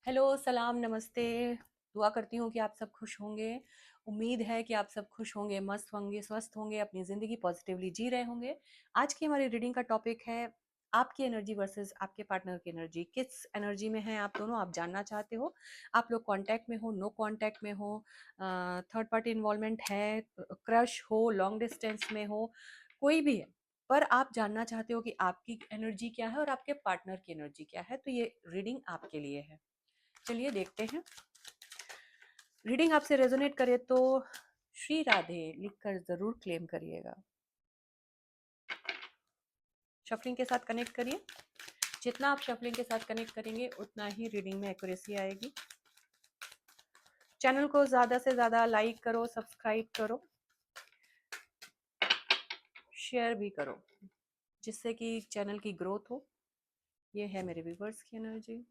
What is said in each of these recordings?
Hello, सलाम, नमस्ते। दुआ करती हूँ कि आप सब खुश होंगे। उम्मीद है कि आप सब खुश होंगे, मस्त होंगे, स्वस्थ होंगे, अपनी ज़िंदगी पॉजिटिवली जी रहे होंगे। आज की हमारी रीडिंग का टॉपिक है आपकी एनर्जी वर्सेस आपके पार्टनर की एनर्जी। किस एनर्जी में हैं आप दोनों, आप जानना चाहते हो। आप लोग कॉन्टैक्ट में हो, नो कॉन्टैक्ट में हो, थर्ड पार्टी इन्वॉल्वमेंट है, क्रश हो, लॉन्ग डिस्टेंस में हो, कोई भी है। पर आप जानना चाहते हो कि आपकी एनर्जी क्या है और आपके पार्टनर की एनर्जी क्या है, तो ये रीडिंग आपके लिए है। चलिए देखते हैं। रीडिंग आपसे रेजोनेट करे तो श्री राधे लिखकर जरूर क्लेम करिएगा। शफलिंग के साथ कनेक्ट करिए। जितना आप शफलिंग के साथ कनेक्ट करेंगे उतना ही रीडिंग में एक्यूरेसी आएगी। चैनल को ज़्यादा से ज़्यादा लाइक करो, सब्सक्राइब करो, शेयर भी करो, जिससे कि चैनल की ग्रोथ हो। ये है मेरे व्यूवर्स की energy.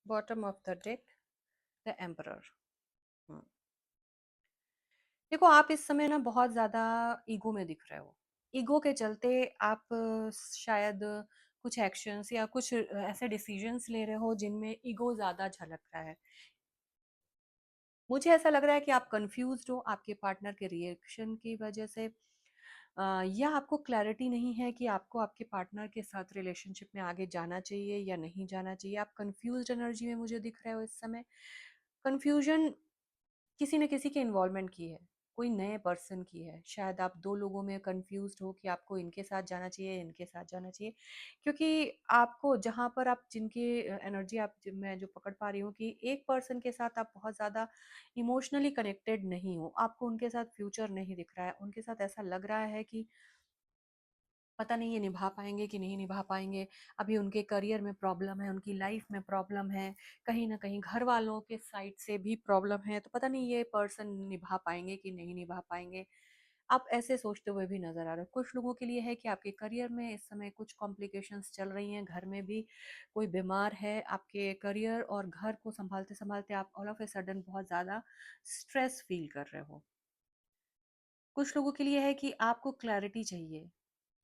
Bottom of the deck, the emperor. देखो, आप इस समय ना बहुत ज़्यादा ईगो में दिख रहे हो। ईगो के चलते आप शायद कुछ एक्शंस या कुछ ऐसे डिसीजंस ले रहे हो जिनमें ईगो ज़्यादा झलक रहा है। मुझे ऐसा लग रहा है कि आप कंफ्यूज्ड हो आपके पार्टनर के रिएक्शन की वजह से, या आपको क्लैरिटी नहीं है कि आपको आपके पार्टनर के साथ रिलेशनशिप में आगे जाना चाहिए या नहीं जाना चाहिए। आप कंफ्यूज्ड एनर्जी में मुझे दिख रहे हो इस समय। कंफ्यूजन किसी न किसी के इन्वॉल्वमेंट की है, कोई नए पर्सन की है। शायद आप दो लोगों में कंफ्यूज्ड हो कि आपको इनके साथ जाना चाहिए, इनके साथ जाना चाहिए। क्योंकि आपको जहाँ पर आप जिनकी एनर्जी मैं जो पकड़ पा रही हूँ कि एक पर्सन के साथ आप बहुत ज़्यादा इमोशनली कनेक्टेड नहीं हो, आपको उनके साथ फ्यूचर नहीं दिख रहा है। उनके साथ ऐसा लग रहा है कि पता नहीं ये निभा पाएंगे कि नहीं निभा पाएंगे। अभी उनके करियर में प्रॉब्लम है, उनकी लाइफ में प्रॉब्लम है, कहीं ना कहीं घर वालों के साइड से भी प्रॉब्लम है। तो पता नहीं ये पर्सन निभा पाएंगे कि नहीं निभा पाएंगे। आप ऐसे सोचते हुए भी नजर आ रहे हो। कुछ लोगों के लिए है कि आपके करियर में इस समय कुछ कॉम्प्लिकेशंस चल रही हैं, घर में भी कोई बीमार है। आपके करियर और घर को संभालते संभालते आप ऑल ऑफ ए सडन बहुत ज़्यादा स्ट्रेस फील कर रहे हो। कुछ लोगों के लिए है कि आपको क्लैरिटी चाहिए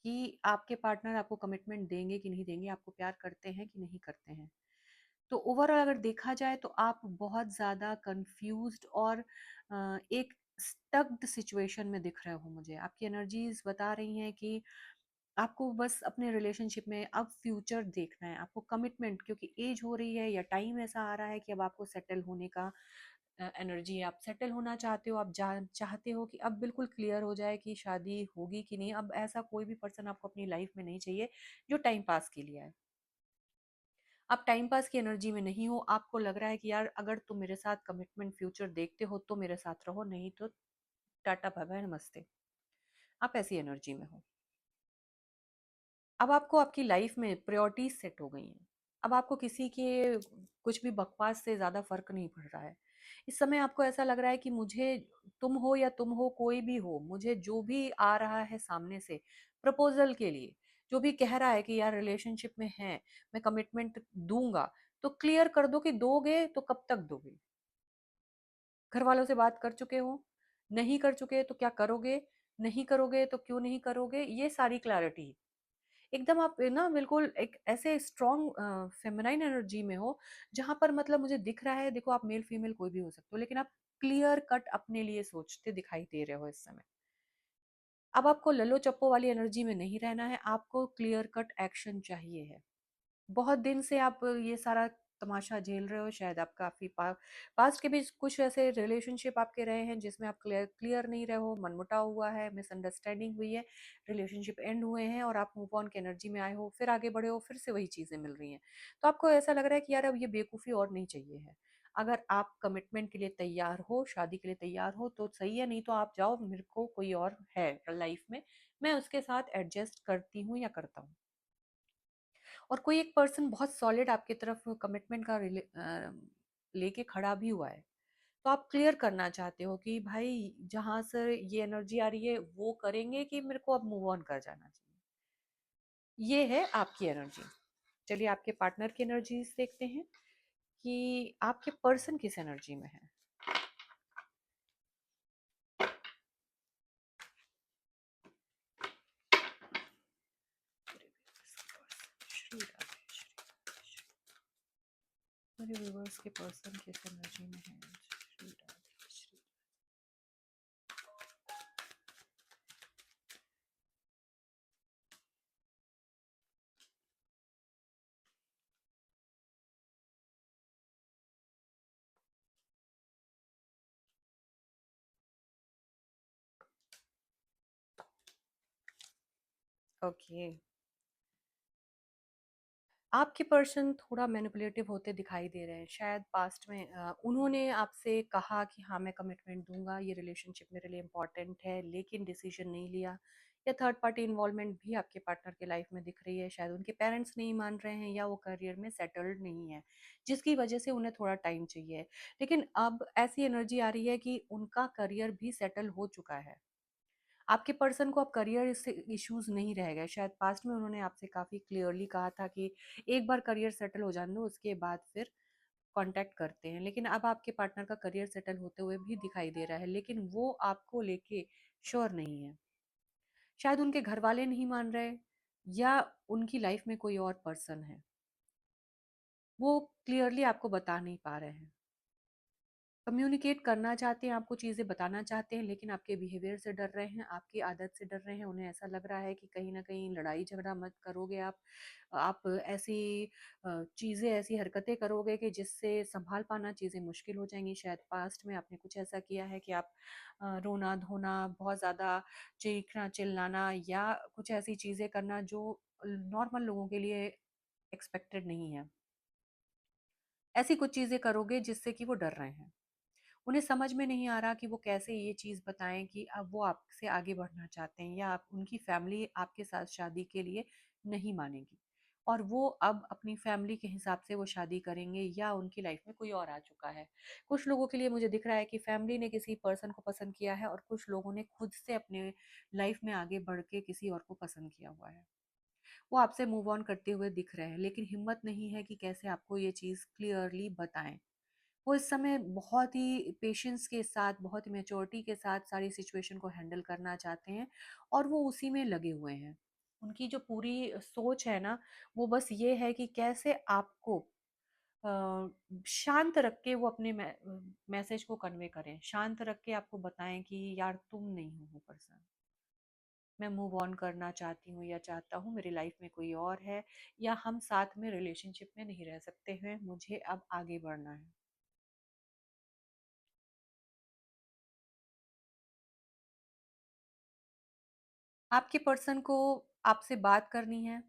कि आपके पार्टनर आपको कमिटमेंट देंगे कि नहीं देंगे, आपको प्यार करते हैं कि नहीं करते हैं। तो ओवरऑल अगर देखा जाए तो आप बहुत ज़्यादा कंफ्यूज्ड और एक स्टक्ड सिचुएशन में दिख रहे हो। मुझे आपकी एनर्जीज बता रही हैं कि आपको बस अपने रिलेशनशिप में अब फ्यूचर देखना है, आपको कमिटमेंट, क्योंकि एज हो रही है या टाइम ऐसा आ रहा है कि अब आपको सेटल होने का एनर्जी है। आप सेटल होना चाहते हो, आप चाहते हो कि अब बिल्कुल क्लियर हो जाए कि शादी होगी कि नहीं। अब ऐसा कोई भी पर्सन आपको अपनी लाइफ में नहीं चाहिए जो टाइम पास के लिए है। आप टाइम पास की एनर्जी में नहीं हो। आपको लग रहा है कि यार अगर तुम मेरे साथ कमिटमेंट फ्यूचर देखते हो तो मेरे साथ रहो, नहीं तो टाटा बाय बाय नमस्ते। आप ऐसी एनर्जी में हो। अब आपको आपकी लाइफ में प्रायोरिटीज सेट हो गई हैं। अब आपको किसी के कुछ भी बकवास से ज़्यादा फर्क नहीं पड़ रहा है। इस समय आपको ऐसा लग रहा है कि मुझे, तुम हो या तुम हो, कोई भी हो, मुझे जो भी आ रहा है सामने से प्रपोजल के लिए, जो भी कह रहा है कि यार रिलेशनशिप में है, मैं कमिटमेंट दूंगा, तो क्लियर कर दो कि दोगे तो कब तक दोगे। घर वालों से बात कर चुके हो, नहीं कर चुके तो क्या करोगे, नहीं करोगे तो क्यों नहीं करोगे, ये सारी क्लैरिटी। एकदम आप ना बिल्कुल एक ऐसे स्ट्रॉन्ग फेमिनाइन एनर्जी में हो, जहां पर मतलब मुझे दिख रहा है, देखो आप मेल फीमेल कोई भी हो सकते हो, लेकिन आप क्लियर कट अपने लिए सोचते दिखाई दे रहे हो इस समय। अब आपको लल्लो चप्पो वाली एनर्जी में नहीं रहना है, आपको क्लियर कट एक्शन चाहिए है। बहुत दिन से आप ये सारा तमाशा झेल रहे हो। शायद आप काफी पास्ट के भी कुछ ऐसे रिलेशनशिप आपके रहे हैं जिसमें आप क्लियर नहीं रहे हो, मनमुटाव हुआ है, मिसअंडरस्टैंडिंग हुई है, रिलेशनशिप एंड हुए हैं और आप मूव ऑन की एनर्जी में आए हो, फिर आगे बढ़े हो, फिर से वही चीजें मिल रही हैं। तो आपको ऐसा लग रहा है कि यार अब ये बेवकूफ़ी और नहीं चाहिए है। अगर आप कमिटमेंट के लिए तैयार हो, शादी के लिए तैयार हो तो सही है, नहीं तो आप जाओ, मेरे को कोई और है लाइफ में, मैं उसके साथ एडजस्ट करती हूँ या करता हूँ। और कोई एक पर्सन बहुत सॉलिड आपकी तरफ कमिटमेंट का लेके खड़ा भी हुआ है। तो आप क्लियर करना चाहते हो कि भाई जहां से ये एनर्जी आ रही है वो करेंगे कि मेरे को अब मूव ऑन कर जाना चाहिए। ये है आपकी एनर्जी। चलिए आपके पार्टनर की एनर्जीज देखते हैं कि आपके पर्सन किस एनर्जी में है। श्री राधे, मेरे व्यूवर्स के पर्सन किस एनर्जी में है। श्री राधे, श्री। ओके, आपके पर्सन थोड़ा मैनिपुलेटिव होते दिखाई दे रहे हैं। शायद पास्ट में उन्होंने आपसे कहा कि हाँ मैं कमिटमेंट दूंगा, ये रिलेशनशिप मेरे लिए इम्पोर्टेंट है, लेकिन डिसीजन नहीं लिया। या थर्ड पार्टी इन्वॉल्वमेंट भी आपके पार्टनर के लाइफ में दिख रही है। शायद उनके पेरेंट्स नहीं मान रहे हैं या वो करियर में सेटल्ड नहीं है, जिसकी वजह से उन्हें थोड़ा टाइम चाहिए। लेकिन अब ऐसी एनर्जी आ रही है कि उनका करियर भी सेटल हो चुका है। आपके पर्सन को अब करियर से इश्यूज नहीं रह गए। शायद पास्ट में उन्होंने आपसे काफ़ी क्लियरली कहा था कि एक बार करियर सेटल हो जाने दो, उसके बाद फिर कांटेक्ट करते हैं। लेकिन अब आपके पार्टनर का करियर सेटल होते हुए भी दिखाई दे रहा है, लेकिन वो आपको लेके श्योर नहीं है। शायद उनके घर वाले नहीं मान रहे, या उनकी लाइफ में कोई और पर्सन है, वो क्लियरली आपको बता नहीं पा रहे हैं। कम्युनिकेट करना चाहते हैं, आपको चीज़ें बताना चाहते हैं, लेकिन आपके बिहेवियर से डर रहे हैं, आपकी आदत से डर रहे हैं। उन्हें ऐसा लग रहा है कि कहीं ना कहीं लड़ाई झगड़ा मत करोगे आप ऐसी चीज़ें, ऐसी हरकतें करोगे कि जिससे संभाल पाना चीज़ें मुश्किल हो जाएंगी। शायद पास्ट में आपने कुछ ऐसा किया है कि आप रोना धोना, बहुत ज़्यादा चीखना चिल्लाना, या कुछ ऐसी चीज़ें करना जो नॉर्मल लोगों के लिए एक्सपेक्टेड नहीं है। ऐसी कुछ चीज़ें करोगे जिससे कि वो डर रहे हैं। उन्हें समझ में नहीं आ रहा कि वो कैसे ये चीज़ बताएं कि अब वो आपसे आगे बढ़ना चाहते हैं, या आप उनकी फैमिली आपके साथ शादी के लिए नहीं मानेगी, और वो अब अपनी फैमिली के हिसाब से वो शादी करेंगे, या उनकी लाइफ में कोई और आ चुका है। कुछ लोगों के लिए मुझे दिख रहा है कि फैमिली ने किसी पर्सन को पसंद किया है, और कुछ लोगों ने खुद से अपने लाइफ में आगे बढ़ के किसी और को पसंद किया हुआ है। वो आपसे मूव ऑन करते हुए दिख रहे हैं, लेकिन हिम्मत नहीं है कि कैसे आपको ये चीज़ क्लियरली बताएं। वो इस समय बहुत ही पेशेंस के साथ, बहुत ही मैच्योरिटी के साथ सारी सिचुएशन को हैंडल करना चाहते हैं, और वो उसी में लगे हुए हैं। उनकी जो पूरी सोच है ना, वो बस ये है कि कैसे आपको शांत रख के वो अपने मैसेज को कन्वे करें, शांत रख के आपको बताएं कि यार तुम नहीं हो वो पर्सन, मैं मूव ऑन करना चाहती हूँ या चाहता हूँ, मेरी लाइफ में कोई और है, या हम साथ में रिलेशनशिप में नहीं रह सकते हैं, मुझे अब आगे बढ़ना है। आपके पर्सन को आपसे बात करनी है,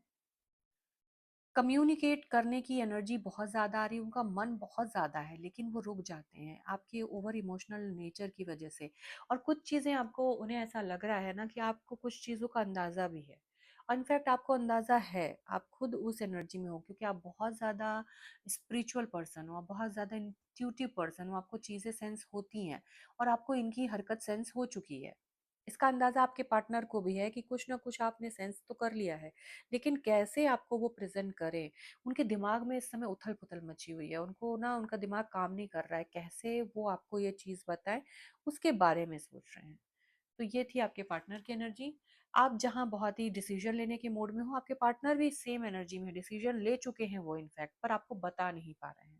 कम्युनिकेट करने की एनर्जी बहुत ज़्यादा आ रही है, उनका मन बहुत ज़्यादा है, लेकिन वो रुक जाते हैं आपके ओवर इमोशनल नेचर की वजह से। और कुछ चीज़ें आपको, उन्हें ऐसा लग रहा है ना कि आपको कुछ चीज़ों का अंदाज़ा भी है। इनफैक्ट आपको अंदाज़ा है, आप खुद उस एनर्जी में हो, क्योंकि आप बहुत ज़्यादा स्पिरिचुअल पर्सन हो, आप बहुत ज़्यादा इंट्यूटिव पर्सन हो, आपको चीज़ें सेंस होती हैं, और आपको इनकी हरकत सेंस हो चुकी है। इसका अंदाज़ा आपके पार्टनर को भी है कि कुछ ना कुछ आपने सेंस तो कर लिया है, लेकिन कैसे आपको वो प्रेजेंट करें। उनके दिमाग में इस समय उथल पुथल मची हुई है, उनको ना, उनका दिमाग काम नहीं कर रहा है, कैसे वो आपको ये चीज़ बताएं, उसके बारे में सोच रहे हैं। तो ये थी आपके पार्टनर की एनर्जी। आप जहाँ बहुत ही डिसीजन लेने के मोड में हो, आपके पार्टनर भी सेम एनर्जी में डिसीजन ले चुके हैं वो, इनफैक्ट, पर आपको बता नहीं पा रहे हैं।